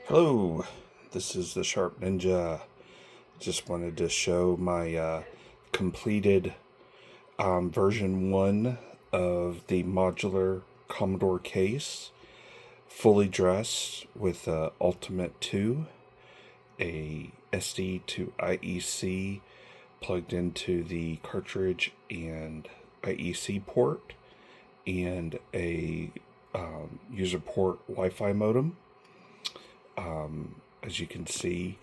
Hello, this is the Sharp Ninja. Just wanted to show my completed version 1 of the Modular Commodore Case, fully dressed with Ultimate 2, a SD to IEC plugged into the cartridge and IEC port, and a user port Wi-Fi modem. As you can see,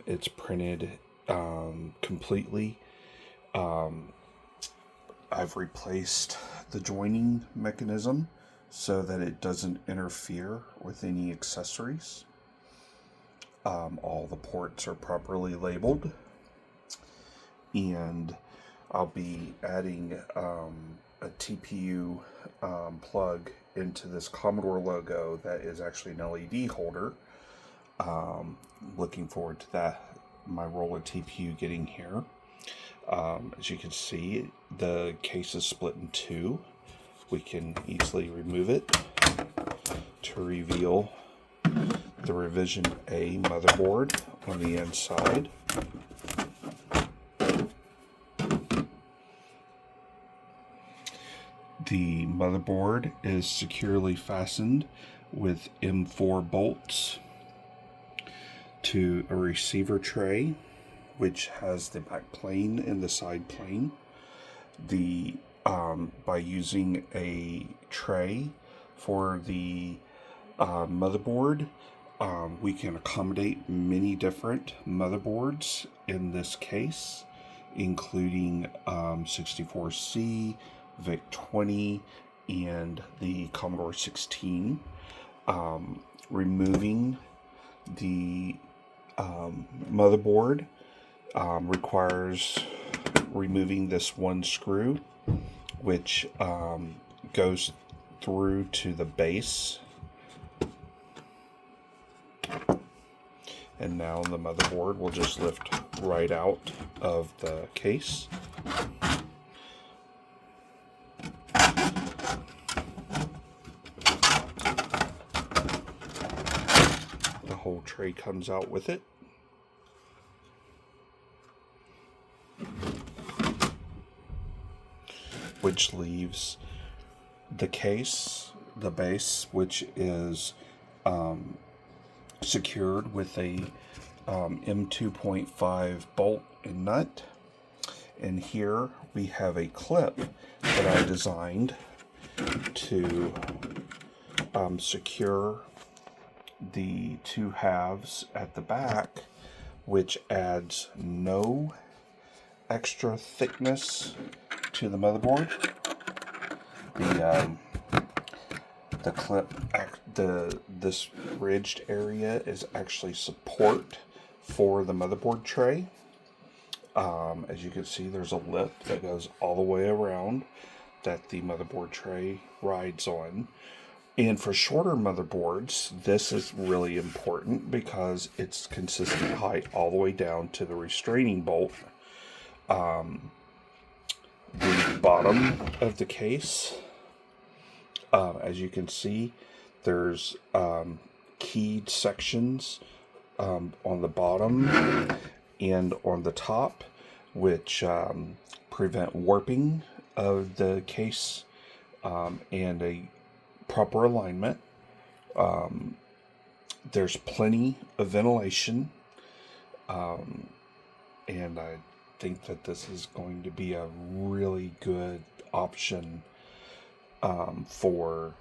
it's printed completely. I've replaced the joining mechanism so that it doesn't interfere with any accessories. All the ports are properly labeled, and I'll be adding a TPU plug into this Commodore logo that is actually an LED holder. Looking forward to that, my roll of TPU getting here. As you can see, the case is split in two. We can easily remove it to reveal the Revision A motherboard on the inside. The motherboard is securely fastened with M4 bolts to a receiver tray, which has the back plane and the side plane. By using a tray for the motherboard, we can accommodate many different motherboards in this case, including 64C, VIC-20, and the Commodore 16. Removing the motherboard requires removing this one screw, which goes through to the base. And now the motherboard will just lift right out of the case. The whole tray comes out with it. Which leaves the case, the base, which is secured with a M2.5 bolt and nut. And here we have a clip that I designed to secure the two halves at the back, which adds no extra thickness to the motherboard. The clip, this ridged area is actually support for the motherboard tray. As you can see, there's a lip that goes all the way around that the motherboard tray rides on. And for shorter motherboards, this is really important because it's consistent height all the way down to the restraining bolt. The bottom of the case, as you can see, there's keyed sections on the bottom and on the top, which prevent warping of the case and a proper alignment. There's plenty of ventilation, and I think that this is going to be a really good option for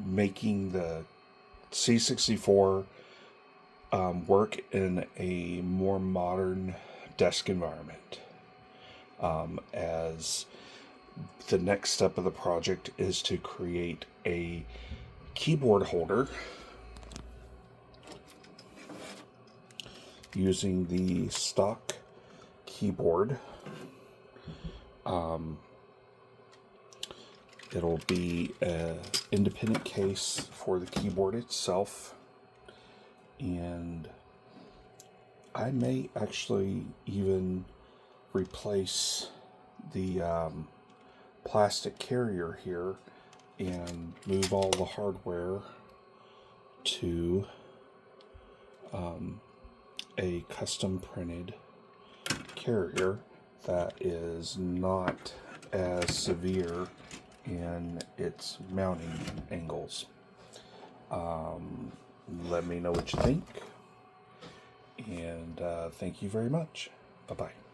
making the C64 work in a more modern desk environment. As the next step of the project is to create a keyboard holder using the stock keyboard. It'll be an independent case for the keyboard itself, and I may actually even replace the plastic carrier here and move all the hardware to a custom printed carrier that is not as severe in its mounting angles. Let me know what you think, and thank you very much. Bye-bye.